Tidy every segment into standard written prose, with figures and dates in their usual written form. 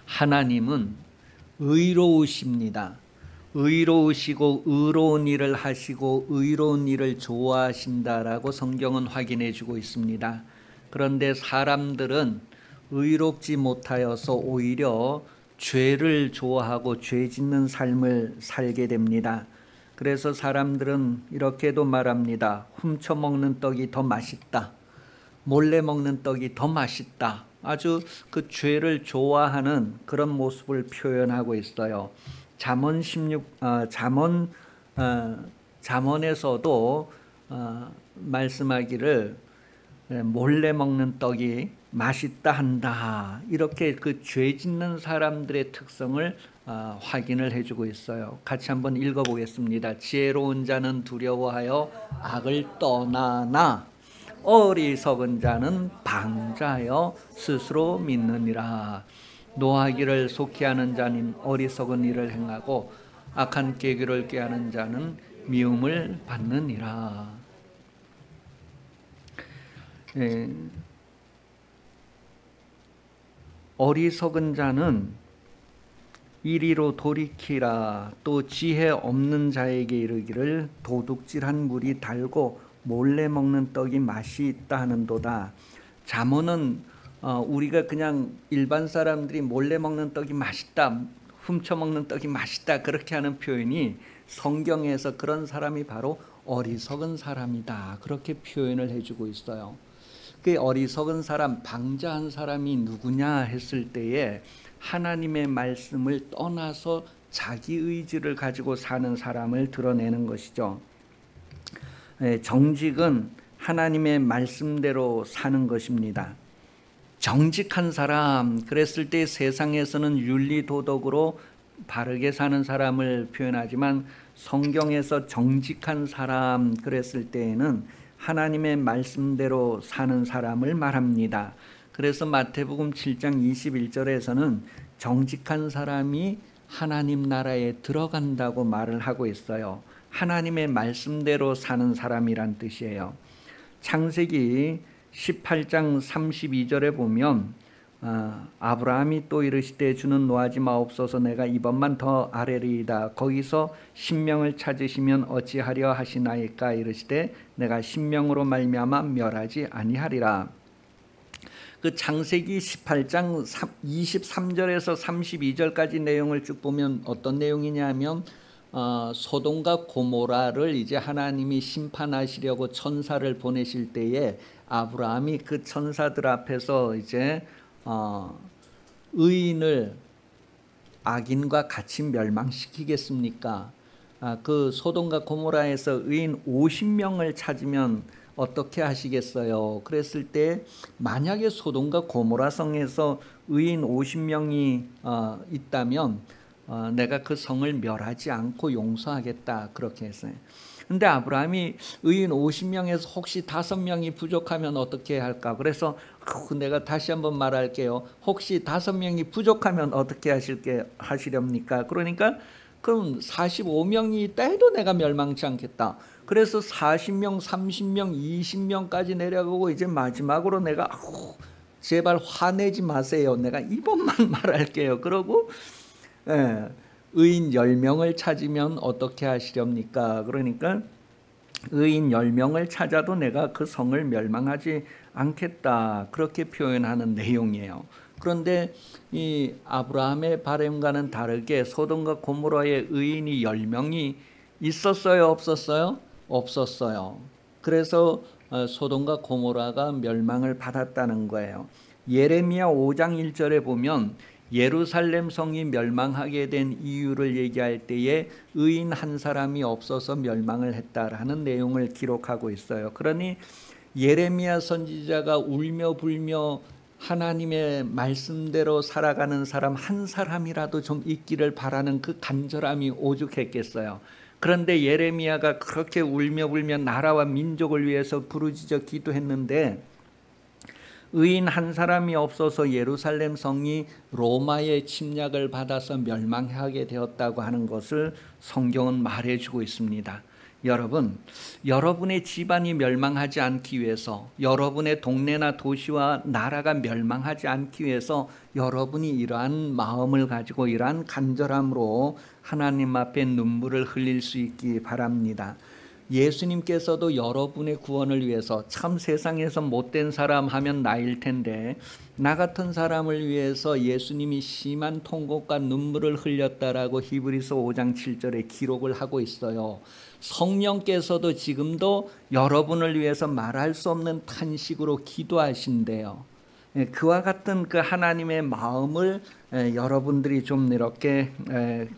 하나님은 의로우십니다. 의로우시고 의로운 일을 하시고 의로운 일을 좋아하신다라고 성경은 확인해 주고 있습니다. 그런데 사람들은 의롭지 못하여서 오히려 죄를 좋아하고 죄 짓는 삶을 살게 됩니다. 그래서 사람들은 이렇게도 말합니다. 훔쳐 먹는 떡이 더 맛있다. 몰래 먹는 떡이 더 맛있다. 아주 그 죄를 좋아하는 그런 모습을 표현하고 있어요. 잠언 16 잠언에서도 말씀하기를 몰래 먹는 떡이 맛있다 한다. 이렇게 그 죄 짓는 사람들의 특성을 확인을 해주고 있어요. 같이 한번 읽어보겠습니다. 지혜로운 자는 두려워하여 악을 떠나나 어리석은 자는 방자하여 스스로 믿느니라. 노하기를 속히 하는 자는 어리석은 일을 행하고 악한 계교를 꾀하는 자는 미움을 받느니라. 어리석은 자는 이리로 돌이키라. 또 지혜 없는 자에게 이르기를 도둑질한 물이 달고 몰래 먹는 떡이 맛이 있다 하는도다. 잠언은 우리가 그냥 일반 사람들이 몰래 먹는 떡이 맛있다, 훔쳐 먹는 떡이 맛있다 그렇게 하는 표현이 성경에서 그런 사람이 바로 어리석은 사람이다 그렇게 표현을 해주고 있어요. 그 어리석은 사람, 방자한 사람이 누구냐 했을 때에 하나님의 말씀을 떠나서 자기 의지를 가지고 사는 사람을 드러내는 것이죠. 정직은 하나님의 말씀대로 사는 것입니다. 정직한 사람, 그랬을 때 세상에서는 윤리도덕으로 바르게 사는 사람을 표현하지만 성경에서 정직한 사람 그랬을 때에는 하나님의 말씀대로 사는 사람을 말합니다. 그래서 마태복음 7장 21절에서는 정직한 사람이 하나님 나라에 들어간다고 말을 하고 있어요. 하나님의 말씀대로 사는 사람이란 뜻이에요. 창세기 18장 32절에 보면 아브라함이 또 이르시되 주는 노하지 마옵소서 내가 이번만 더 아뢰리이다. 거기서 신명을 찾으시면 어찌하려 하시나이까. 이르시되 내가 신명으로 말미암아 멸하지 아니하리라. 그 창세기 18장 23절에서 32절까지 내용을 쭉 보면 어떤 내용이냐면 소돔과 고모라를 이제 하나님이 심판하시려고 천사를 보내실 때에 아브라함이 그 천사들 앞에서 이제 의인을 악인과 같이 멸망시키겠습니까? 그 소돔과 고모라에서 의인 50명을 찾으면 어떻게 하시겠어요? 그랬을 때 만약에 소돔과 고모라 성에서 의인 50명이 있다면 내가 그 성을 멸하지 않고 용서하겠다 그렇게 했어요. 근데 아브라함이 의인 50명에서 혹시 5명이 부족하면 어떻게 할까? 그래서 내가 다시 한번 말할게요. 혹시 5명이 부족하면 어떻게 하시렵니까? 그러니까 그럼 45명이 있다 해도 내가 멸망치 않겠다. 그래서 40명, 30명, 20명까지 내려가고 이제 마지막으로 내가 제발 화내지 마세요. 내가 이번만 말할게요. 그러고 의인 10명을 찾으면 어떻게 하시렵니까? 그러니까 의인 10명을 찾아도 내가 그 성을 멸망하지 않겠다 그렇게 표현하는 내용이에요. 그런데 이 아브라함의 바람과는 다르게 소돔과 고모라의 의인이 10명이 있었어요? 없었어요? 없었어요. 그래서 소돔과 고모라가 멸망을 받았다는 거예요. 예레미야 5장 1절에 보면 예루살렘 성이 멸망하게 된 이유를 얘기할 때에 의인 한 사람이 없어서 멸망을 했다라는 내용을 기록하고 있어요. 그러니 예레미야 선지자가 울며 불며 하나님의 말씀대로 살아가는 사람 한 사람이라도 좀 있기를 바라는 그 간절함이 오죽했겠어요. 그런데 예레미야가 그렇게 울며 불며 나라와 민족을 위해서 부르짖어 기도했는데 의인 한 사람이 없어서 예루살렘 성이 로마의 침략을 받아서 멸망하게 되었다고 하는 것을 성경은 말해주고 있습니다. 여러분, 여러분의 집안이 멸망하지 않기 위해서, 여러분의 동네나 도시와 나라가 멸망하지 않기 위해서 여러분이 이러한 마음을 가지고 이러한 간절함으로 하나님 앞에 눈물을 흘릴 수 있기 바랍니다. 예수님께서도 여러분의 구원을 위해서, 참 세상에서 못된 사람 하면 나일 텐데 나 같은 사람을 위해서 예수님이 심한 통곡과 눈물을 흘렸다라고 히브리서 5장 7절에 기록을 하고 있어요. 성령께서도 지금도 여러분을 위해서 말할 수 없는 탄식으로 기도하신대요. 그와 같은 그 하나님의 마음을 여러분들이 좀 이렇게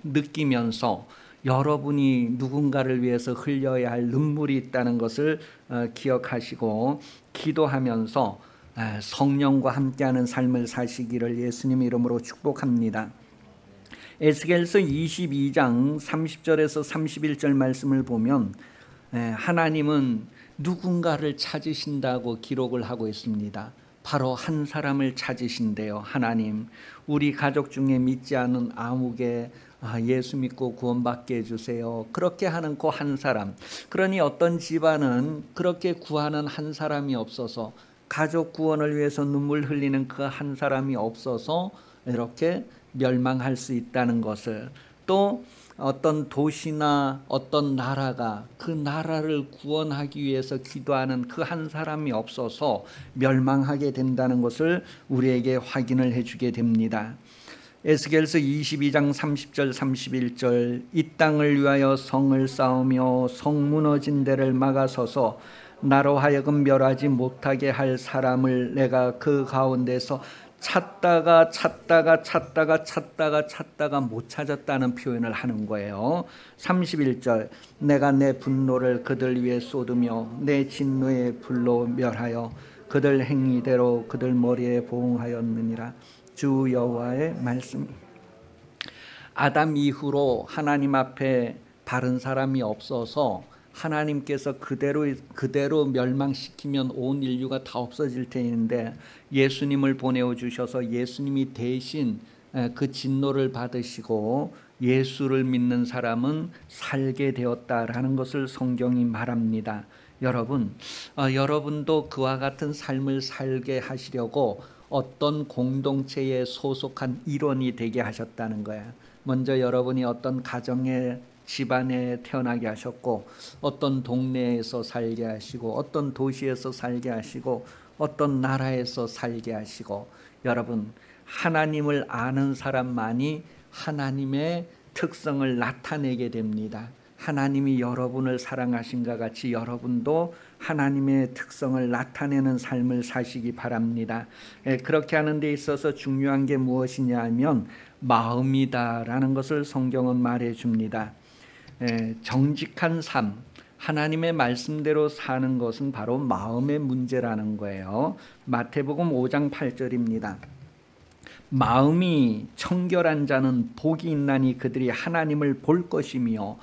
느끼면서 여러분이 누군가를 위해서 흘려야 할 눈물이 있다는 것을 기억하시고 기도하면서 성령과 함께하는 삶을 사시기를 예수님 이름으로 축복합니다. 에스겔서 22장 30절에서 31절 말씀을 보면 하나님은 누군가를 찾으신다고 기록을 하고 있습니다. 바로 한 사람을 찾으신대요. 하나님, 우리 가족 중에 믿지 않은 아무개 예수 믿고 구원받게 해주세요. 그렇게 하는 그 한 사람. 그러니 어떤 집안은 그렇게 구하는 한 사람이 없어서, 가족 구원을 위해서 눈물 흘리는 그 한 사람이 없어서 이렇게 멸망할 수 있다는 것을, 또 어떤 도시나 어떤 나라가 그 나라를 구원하기 위해서 기도하는 그 한 사람이 없어서 멸망하게 된다는 것을 우리에게 확인을 해주게 됩니다. 에스겔서 22장 30절 31절 이 땅을 위하여 성을 쌓으며 성 무너진 데를 막아서서 나로 하여금 멸하지 못하게 할 사람을 내가 그 가운데서 찾다가 못 찾았다는 표현을 하는 거예요. 31절 내가 내 분노를 그들 위에 쏟으며 내 진노의 불로 멸하여 그들 행위대로 그들 머리에 보응하였느니라. 주 여호와의 말씀. 아담 이후로 하나님 앞에 바른 사람이 없어서 하나님께서 그대로 멸망시키면 온 인류가 다 없어질 테인데 예수님을 보내어 주셔서 예수님이 대신 그 진노를 받으시고 예수를 믿는 사람은 살게 되었다라는 것을 성경이 말합니다. 여러분도 그와 같은 삶을 살게 하시려고 어떤 공동체에 소속한 일원이 되게 하셨다는 거야. 먼저 여러분이 어떤 가정에 집안에 태어나게 하셨고, 어떤 동네에서 살게 하시고, 어떤 도시에서 살게 하시고, 어떤 나라에서 살게 하시고, 여러분, 하나님을 아는 사람만이 하나님의 특성을 나타내게 됩니다. 하나님이 여러분을 사랑하신가 같이 여러분도 하나님의 특성을 나타내는 삶을 사시기 바랍니다. 그렇게 하는 데 있어서 중요한 게 무엇이냐 하면 마음이다라는 것을 성경은 말해줍니다. 정직한 삶, 하나님의 말씀대로 사는 것은 바로 마음의 문제라는 거예요. 마태복음 5장 8절입니다. 마음이 청결한 자는 복이 있나니 그들이 하나님을 볼 것이며.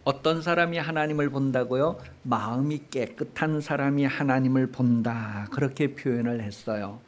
어떤 사람이 하나님을 본다고요? 마음이 깨끗한 사람이 하나님을 본다, 그렇게 표현을 했어요.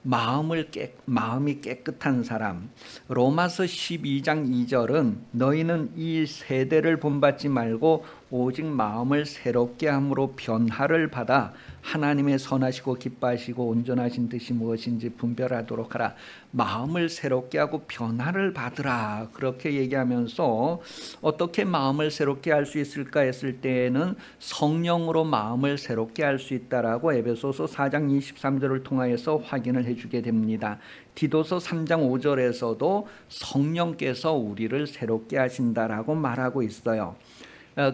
마음이 깨끗한 사람. 로마서 12장 2절은 너희는 이 세대를 본받지 말고 오직 마음을 새롭게 함으로 변화를 받아 하나님의 선하시고 기뻐하시고 온전하신 뜻이 무엇인지 분별하도록 하라. 마음을 새롭게 하고 변화를 받으라, 그렇게 얘기하면서 어떻게 마음을 새롭게 할 수 있을까 했을 때에는 성령으로 마음을 새롭게 할 수 있다라고 에베소서 4장 23절을 통하여서 확인을 해주게 됩니다. 디도서 3장 5절에서도 성령께서 우리를 새롭게 하신다라고 말하고 있어요.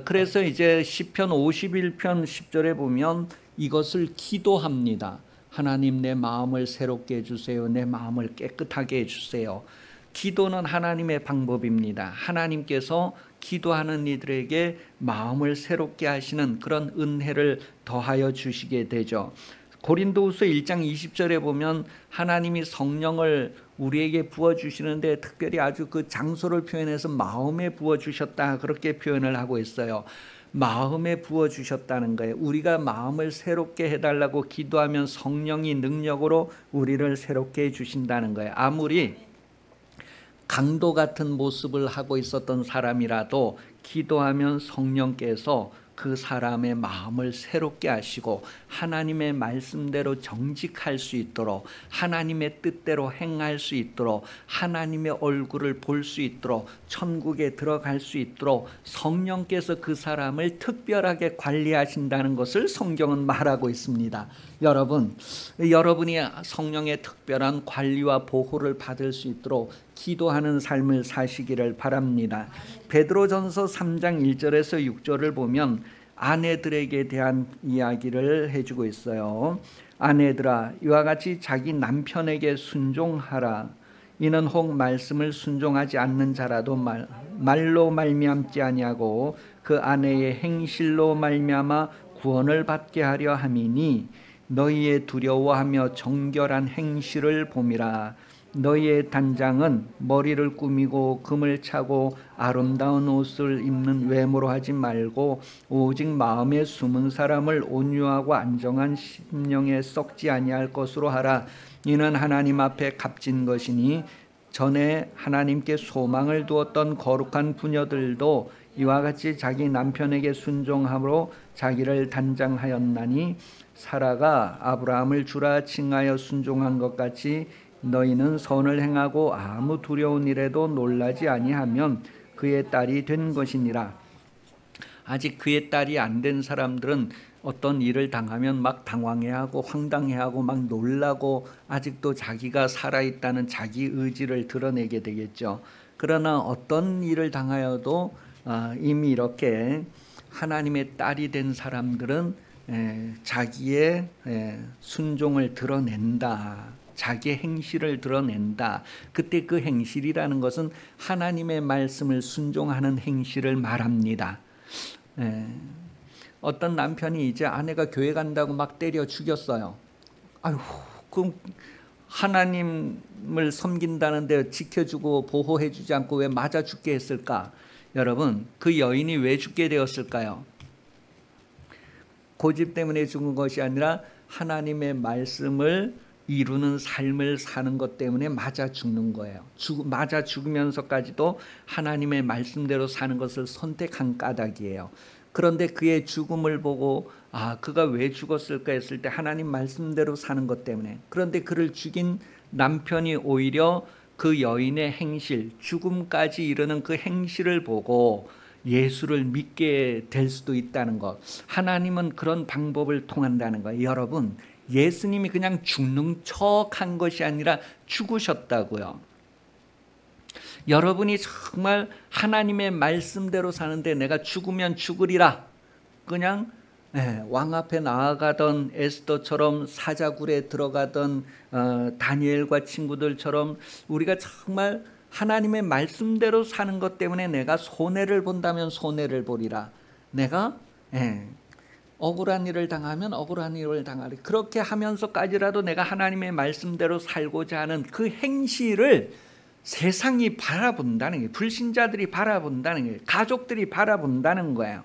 그래서 이제 시편 51편 10절에 보면 이것을 기도합니다. 하나님, 내 마음을 새롭게 해주세요. 내 마음을 깨끗하게 해주세요. 기도는 하나님의 방법입니다. 하나님께서 기도하는 이들에게 마음을 새롭게 하시는 그런 은혜를 더하여 주시게 되죠. 고린도후서 1장 20절에 보면 하나님이 성령을 우리에게 부어주시는데 특별히 아주 그 장소를 표현해서 마음에 부어주셨다, 그렇게 표현을 하고 있어요. 마음에 부어주셨다는 거예요. 우리가 마음을 새롭게 해달라고 기도하면 성령이 능력으로 우리를 새롭게 해주신다는 거예요. 아무리 강도 같은 모습을 하고 있었던 사람이라도 기도하면 성령께서 그 사람의 마음을 새롭게 하시고 하나님의 말씀대로 정직할 수 있도록, 하나님의 뜻대로 행할 수 있도록, 하나님의 얼굴을 볼 수 있도록, 천국에 들어갈 수 있도록 성령께서 그 사람을 특별하게 관리하신다는 것을 성경은 말하고 있습니다. 여러분이 성령의 특별한 관리와 보호를 받을 수 있도록 기도하는 삶을 사시기를 바랍니다. 베드로전서 3장 1절에서 6절을 보면 아내들에게 대한 이야기를 해주고 있어요. 아내들아, 이와 같이 자기 남편에게 순종하라. 이는 혹 말씀을 순종하지 않는 자라도 말로 말미암지 아니하고 그 아내의 행실로 말미암아 구원을 받게 하려 함이니 너희의 두려워하며 정결한 행실을 봄이라. 너희의 단장은 머리를 꾸미고 금을 차고 아름다운 옷을 입는 외모로 하지 말고 오직 마음에 숨은 사람을 온유하고 안정한 심령에 썩지 아니할 것으로 하라. 이는 하나님 앞에 값진 것이니 전에 하나님께 소망을 두었던 거룩한 부녀들도 이와 같이 자기 남편에게 순종함으로 자기를 단장하였나니 사라가 아브라함을 주라 칭하여 순종한 것 같이 너희는 선을 행하고 아무 두려운 일에도 놀라지 아니하면 그의 딸이 된 것이니라. 아직 그의 딸이 안 된 사람들은 어떤 일을 당하면 막 당황해하고 황당해하고 막 놀라고 아직도 자기가 살아있다는 자기 의지를 드러내게 되겠죠. 그러나 어떤 일을 당하여도 이미 이렇게 하나님의 딸이 된 사람들은 자기의 순종을 드러낸다. 자기의 행실을 드러낸다. 그때 그 행실이라는 것은 하나님의 말씀을 순종하는 행실을 말합니다. 어떤 남편이 이제 아내가 교회 간다고 막 때려 죽였어요. 아유, 그럼 하나님을 섬긴다는데 지켜주고 보호해주지 않고 왜 맞아 죽게 했을까? 여러분, 그 여인이 왜 죽게 되었을까요? 고집 때문에 죽은 것이 아니라 하나님의 말씀을 이루는 삶을 사는 것 때문에 맞아 죽는 거예요. 맞아 죽으면서까지도 하나님의 말씀대로 사는 것을 선택한 까닭이에요. 그런데 그의 죽음을 보고 그가 왜 죽었을까 했을 때 하나님 말씀대로 사는 것 때문에. 그런데 그를 죽인 남편이 오히려 그 여인의 행실, 죽음까지 이르는 그 행실을 보고 예수를 믿게 될 수도 있다는 것. 하나님은 그런 방법을 통한다는 거예요. 여러분, 예수님이 그냥 죽는 척한 것이 아니라 죽으셨다고요. 여러분이 정말 하나님의 말씀대로 사는데 내가 죽으면 죽으리라, 그냥 왕 앞에 나아가던 에스더처럼 사자굴에 들어가던 다니엘과 친구들처럼 우리가 정말 하나님의 말씀대로 사는 것 때문에 내가 손해를 본다면 손해를 보리라. 내가 억울한 일을 당하면 억울한 일을 당하리. 그렇게 하면서까지라도 내가 하나님의 말씀대로 살고자 하는 그 행실을 세상이 바라본다는 게, 불신자들이 바라본다는 게, 가족들이 바라본다는 거예요.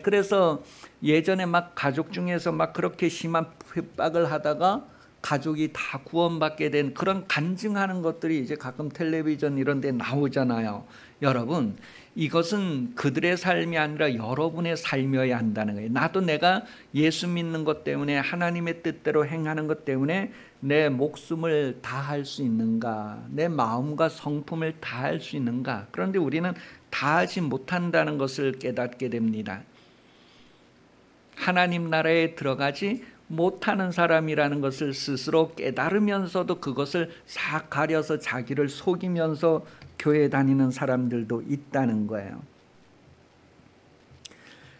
그래서 예전에 막 가족 중에서 막 그렇게 심한 핍박을 하다가 가족이 다 구원받게 된 그런 간증하는 것들이 이제 가끔 텔레비전 이런 데 나오잖아요. 여러분, 이것은 그들의 삶이 아니라 여러분의 삶이어야 한다는 거예요. 나도 내가 예수 믿는 것 때문에 하나님의 뜻대로 행하는 것 때문에 내 목숨을 다할 수 있는가, 내 마음과 성품을 다할 수 있는가. 그런데 우리는 다하지 못한다는 것을 깨닫게 됩니다. 하나님 나라에 들어가지 못하는 사람이라는 것을 스스로 깨달으면서도 그것을 싹 가려서 자기를 속이면서 교회 다니는 사람들도 있다는 거예요.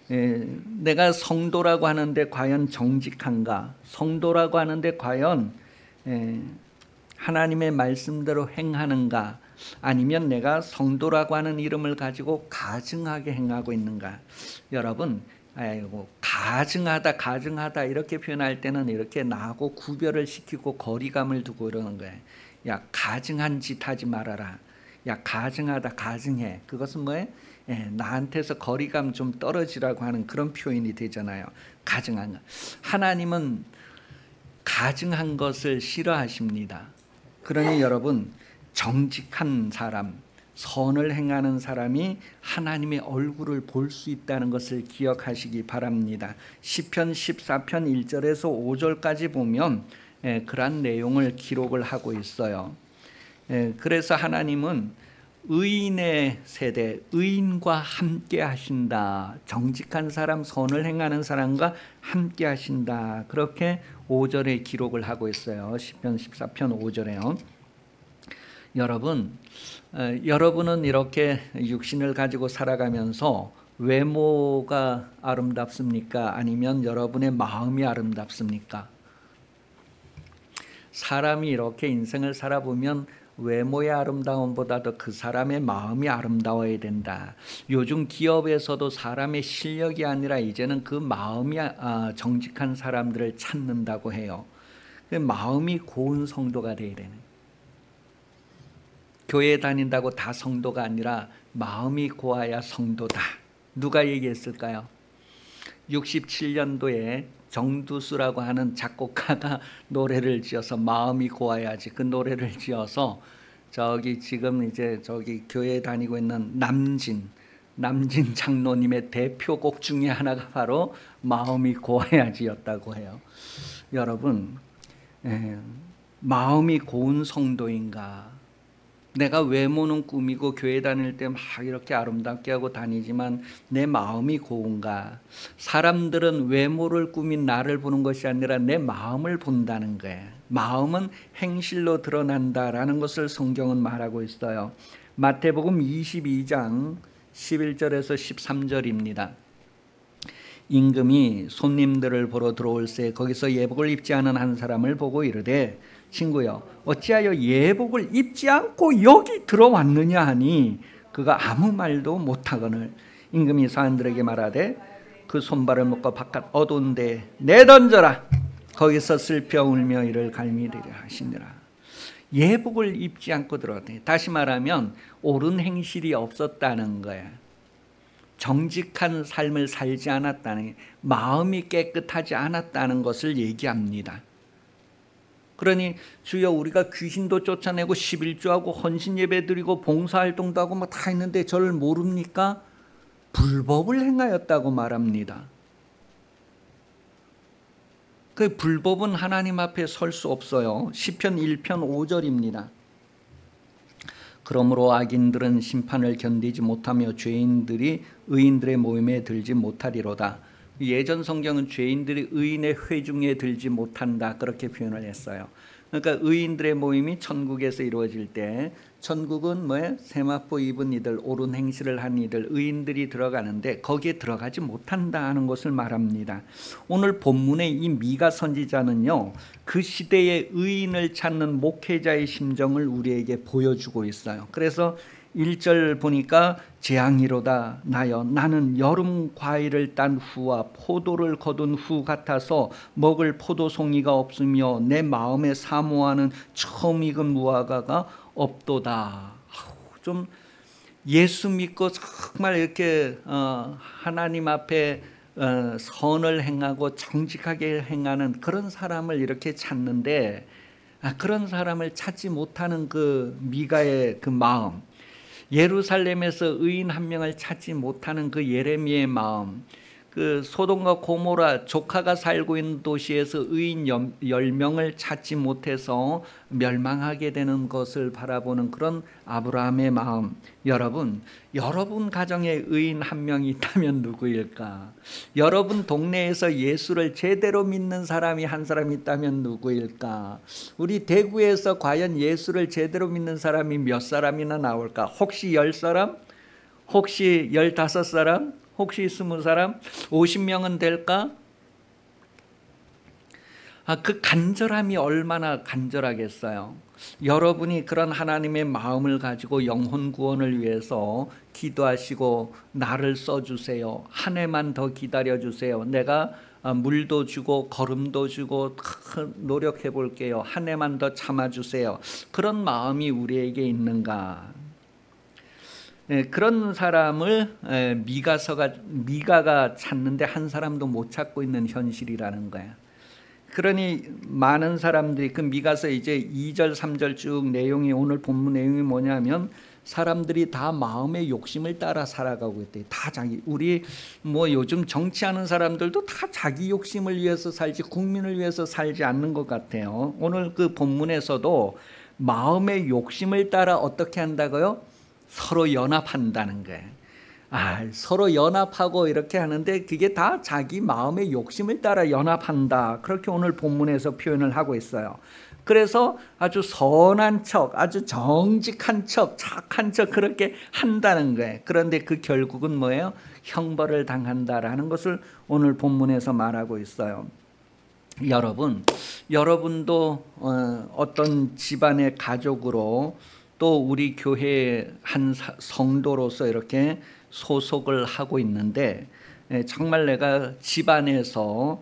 내가 성도라고 하는데 과연 정직한가? 성도라고 하는데 과연 하나님의 말씀대로 행하는가? 아니면 내가 성도라고 하는 이름을 가지고 가증하게 행하고 있는가? 여러분, 가증하다 이렇게 표현할 때는 이렇게 나하고 구별을 시키고 거리감을 두고 이러는 거예요. 야, 가증한 짓 하지 말아라. 야, 가증하다, 가증해. 그것은 뭐예요? 나한테서 거리감 좀 떨어지라고 하는 그런 표현이 되잖아요. 가증한 것. 하나님은 가증한 것을 싫어하십니다. 그러니 여러분, 정직한 사람, 선을 행하는 사람이 하나님의 얼굴을 볼 수 있다는 것을 기억하시기 바랍니다. 시편 14편 1절에서 5절까지 보면 그러한 내용을 기록을 하고 있어요. 그래서 하나님은 의인의 세대, 의인과 함께 하신다. 정직한 사람, 선을 행하는 사람과 함께 하신다. 그렇게 5절에 기록을 하고 있어요. 시편 14편 5절에요. 여러분은 이렇게 육신을 가지고 살아가면서 외모가 아름답습니까? 아니면 여러분의 마음이 아름답습니까? 사람이 이렇게 인생을 살아보면 외모의 아름다움보다도 그 사람의 마음이 아름다워야 된다. 요즘 기업에서도 사람의 실력이 아니라 이제는 그 마음이 정직한 사람들을 찾는다고 해요. 그 마음이 고운 성도가 되어야 되는. 교회 다닌다고 다 성도가 아니라 마음이 고와야 성도다. 누가 얘기했을까요? 67년도에 정두수라고 하는 작곡가가 노래를 지어서 마음이 고와야지 그 노래를 지어서 지금 저기 교회에 다니고 있는 남진 장로님의 대표곡 중에 하나가 바로 마음이 고와야지였다고 해요. 여러분, 마음이 고운 성도인가? 내가 외모는 꾸미고 교회 다닐 때 막 이렇게 아름답게 하고 다니지만 내 마음이 고운가? 사람들은 외모를 꾸민 나를 보는 것이 아니라 내 마음을 본다는 거예요. 마음은 행실로 드러난다라는 것을 성경은 말하고 있어요. 마태복음 22장 11절에서 13절입니다. 임금이 손님들을 보러 들어올새 거기서 예복을 입지 않은 한 사람을 보고 이르되 친구여 어찌하여 예복을 입지 않고 여기 들어왔느냐 하니 그가 아무 말도 못하거늘 임금이 사람들에게 말하되 그 손발을 묶어 바깥 어두운 데에 내던져라. 거기서 슬퍼 울며 이를 갈미리라 하시니라. 예복을 입지 않고 들어왔더니, 다시 말하면 옳은 행실이 없었다는 거예요. 정직한 삶을 살지 않았다는, 마음이 깨끗하지 않았다는 것을 얘기합니다. 그러니 주여 우리가 귀신도 쫓아내고 11조하고 헌신 예배 드리고 봉사활동도 하고 뭐 다 했는데 저를 모릅니까? 불법을 행하였다고 말합니다. 그 불법은 하나님 앞에 설 수 없어요. 시편 1편 5절입니다. 그러므로 악인들은 심판을 견디지 못하며 죄인들이 의인들의 모임에 들지 못하리로다. 예전 성경은 죄인들이 의인의 회중에 들지 못한다 그렇게 표현을 했어요. 그러니까 의인들의 모임이 천국에서 이루어질 때, 천국은 뭐예요? 세마포 입은 이들, 옳은 행실을 한 이들, 의인들이 들어가는데 거기에 들어가지 못한다 하는 것을 말합니다. 오늘 본문의 이 미가 선지자는요, 그 시대의 의인을 찾는 목회자의 심정을 우리에게 보여주고 있어요. 그래서 1절 보니까 재앙이로다 나여 나는 여름 과일을 딴 후와 포도를 거둔 후 같아서 먹을 포도송이가 없으며 내 마음에 사모하는 처음 익은 무화과가 없도다. 좀 예수 믿고 정말 이렇게 하나님 앞에 선을 행하고 정직하게 행하는 그런 사람을 이렇게 찾는데, 그런 사람을 찾지 못하는 그 미가의 그 마음, 예루살렘에서 의인 한 명을 찾지 못하는 그 예레미야의 마음, 그 소돔과 고모라 조카가 살고 있는 도시에서 의인 10명을 찾지 못해서 멸망하게 되는 것을 바라보는 그런 아브라함의 마음. 여러분 가정에 의인 한 명이 있다면 누구일까? 여러분 동네에서 예수를 제대로 믿는 사람이 한 사람 있다면 누구일까? 우리 대구에서 과연 예수를 제대로 믿는 사람이 몇 사람이나 나올까? 혹시 10사람? 혹시 15사람? 혹시 20사람? 50명은 될까? 그 간절함이 얼마나 간절하겠어요. 여러분이 그런 하나님의 마음을 가지고 영혼 구원을 위해서 기도하시고 나를 써주세요. 한 해만 더 기다려주세요. 내가 물도 주고 걸음도 주고 노력해 볼게요. 한 해만 더 참아주세요. 그런 마음이 우리에게 있는가? 그런 사람을 미가가 찾는데 한 사람도 못 찾고 있는 현실이라는 거야. 그러니 많은 사람들이 그 미가서 이제 2절 3절 쭉 내용이, 오늘 본문 내용이 뭐냐면 사람들이 다 마음의 욕심을 따라 살아가고 있대. 다 자기, 우리 뭐 요즘 정치하는 사람들도 다 자기 욕심을 위해서 살지 국민을 위해서 살지 않는 것 같아요. 오늘 그 본문에서도 마음의 욕심을 따라 어떻게 한다고요? 서로 연합한다는 거예요. 서로 연합하고 이렇게 하는데 그게 다 자기 마음의 욕심을 따라 연합한다. 그렇게 오늘 본문에서 표현을 하고 있어요. 그래서 아주 선한 척, 아주 정직한 척, 착한 척 그렇게 한다는 거예요. 그런데 그 결국은 뭐예요? 형벌을 당한다라는 것을 오늘 본문에서 말하고 있어요. 여러분도 어떤 집안의 가족으로 또 우리 교회의 한 성도로서 이렇게 소속을 하고 있는데 정말 내가 집안에서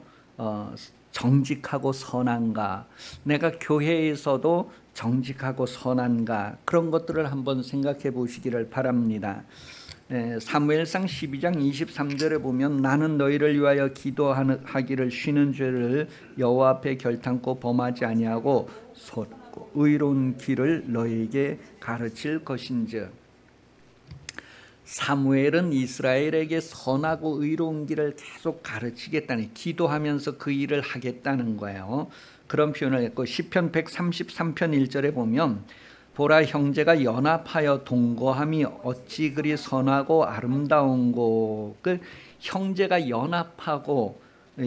정직하고 선한가, 내가 교회에서도 정직하고 선한가, 그런 것들을 한번 생각해 보시기를 바랍니다. 사무엘상 12장 23절에 보면 나는 너희를 위하여 기도하기를 쉬는 죄를 여호와 앞에 결탄코 범하지 아니하고 섰고 의로운 길을 너희에게 가르칠 것인즉, 사무엘은 이스라엘에게 선하고 의로운 길을 계속 가르치겠다니, 기도하면서 그 일을 하겠다는 거예요. 그런 표현을 했고, 시편 133편 1절에 보면 보라, 형제가 연합하여 동거함이 어찌 그리 선하고 아름다운고. 그 형제가 연합하고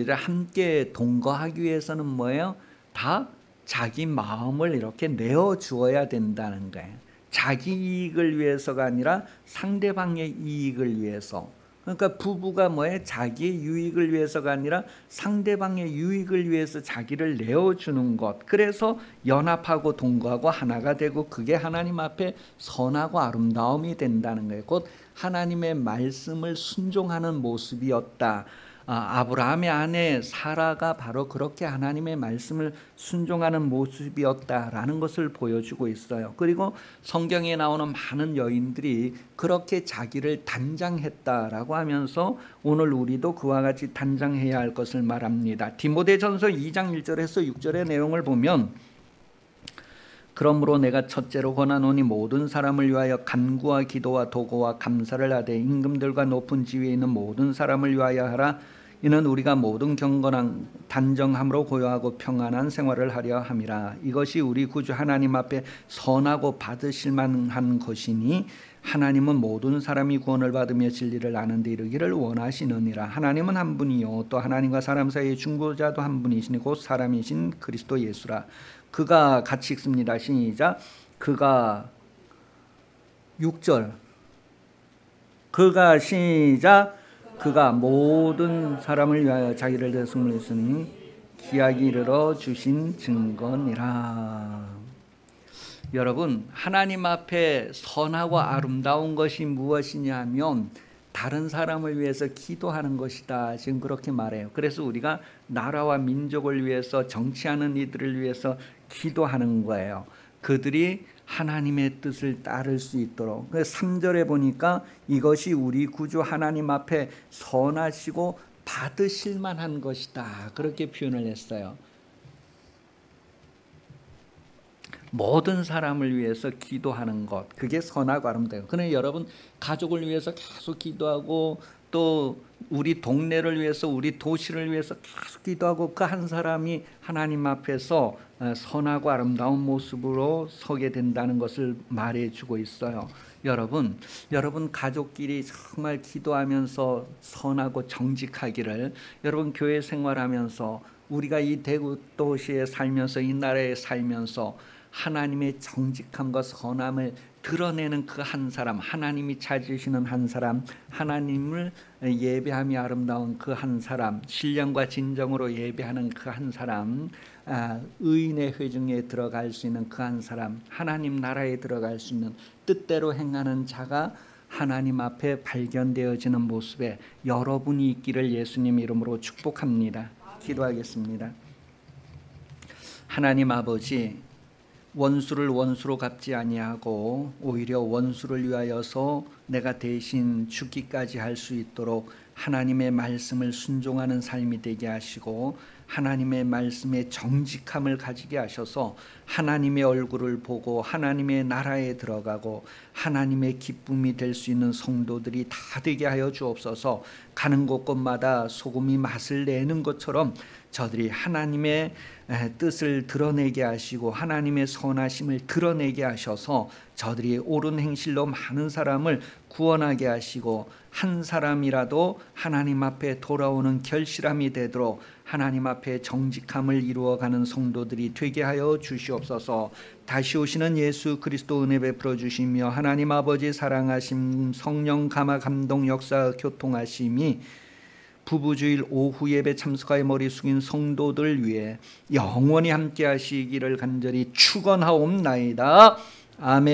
함께 동거하기 위해서는 뭐예요? 다 자기 마음을 이렇게 내어주어야 된다는 거예요. 자기 이익을 위해서가 아니라 상대방의 이익을 위해서. 그러니까 부부가 뭐예요? 자기의 유익을 위해서가 아니라 상대방의 유익을 위해서 자기를 내어주는 것. 그래서 연합하고 동거하고 하나가 되고, 그게 하나님 앞에 선하고 아름다움이 된다는 거예요. 곧 하나님의 말씀을 순종하는 모습이었다. 아브라함의 아내 사라가 바로 그렇게 하나님의 말씀을 순종하는 모습이었다라는 것을 보여주고 있어요. 그리고 성경에 나오는 많은 여인들이 그렇게 자기를 단장했다라고 하면서 오늘 우리도 그와 같이 단장해야 할 것을 말합니다. 디모데전서 2장 1절에서 6절의 내용을 보면, 그러므로 내가 첫째로 권하노니 모든 사람을 위하여 간구와 기도와 도고와 감사를 하되 임금들과 높은 지위에 있는 모든 사람을 위하여 하라. 이는 우리가 모든 경건한 단정함으로 고요하고 평안한 생활을 하려 함이라. 이것이 우리 구주 하나님 앞에 선하고 받으실 만한 것이니, 하나님은 모든 사람이 구원을 받으며 진리를 아는 데 이르기를 원하시느니라. 하나님은 한 분이요 또 하나님과 사람 사이의 중보자도 한 분이시니 곧 사람이신 그리스도 예수라. 그가, 같이 읽습니다. 시작. 그가 6절. 그가, 시작. 그가 모든 사람을 위하여 자기를 대승을 했으니 기약이 이르러 주신 증거니라. 여러분, 하나님 앞에 선하고 아름다운 것이 무엇이냐 하면 다른 사람을 위해서 기도하는 것이다. 지금 그렇게 말해요. 그래서 우리가 나라와 민족을 위해서, 정치하는 이들을 위해서 기도하는 거예요. 그들이 하나님의 뜻을 따를 수 있도록. 3절에 보니까 이것이 우리 구주 하나님 앞에 선하시고 받으실 만한 것이다. 그렇게 표현을 했어요. 모든 사람을 위해서 기도하는 것, 그게 선하고 아름다워요. 그런데 여러분, 가족을 위해서 계속 기도하고, 또 우리 동네를 위해서, 우리 도시를 위해서 계속 기도하고, 그 한 사람이 하나님 앞에서 선하고 아름다운 모습으로 서게 된다는 것을 말해주고 있어요. 여러분 가족끼리 정말 기도하면서 선하고 정직하기를, 여러분 교회 생활하면서, 우리가 이 대구 도시에 살면서, 이 나라에 살면서 하나님의 정직함과 선함을 드러내는 그 한 사람, 하나님이 찾으시는 한 사람, 하나님을 예배함이 아름다운 그 한 사람, 신령과 진정으로 예배하는 그 한 사람, 의인의 회중에 들어갈 수 있는 그 한 사람, 하나님 나라에 들어갈 수 있는 뜻대로 행하는 자가 하나님 앞에 발견되어지는 모습에 여러분이 있기를 예수님 이름으로 축복합니다. 기도하겠습니다. 하나님 아버지, 원수를 원수로 갚지 아니하고 오히려 원수를 위하여서 내가 대신 죽기까지 할 수 있도록 하나님의 말씀을 순종하는 삶이 되게 하시고, 하나님의 말씀에 정직함을 가지게 하셔서 하나님의 얼굴을 보고 하나님의 나라에 들어가고 하나님의 기쁨이 될 수 있는 성도들이 다 되게 하여 주옵소서. 가는 곳곳마다 소금이 맛을 내는 것처럼 저들이 하나님의 뜻을 드러내게 하시고 하나님의 선하심을 드러내게 하셔서 저들이 옳은 행실로 많은 사람을 구원하게 하시고 한 사람이라도 하나님 앞에 돌아오는 결실함이 되도록 하나님 앞에 정직함을 이루어가는 성도들이 되게 하여 주시옵소서. 다시 오시는 예수 그리스도 은혜 베풀어 주시며 하나님 아버지 사랑하심, 성령 감화 감동 역사 교통하심이 부부주일 오후 예배 참석하여 머리 숙인 성도들 위해 영원히 함께 하시기를 간절히 축원하옵나이다. 아멘.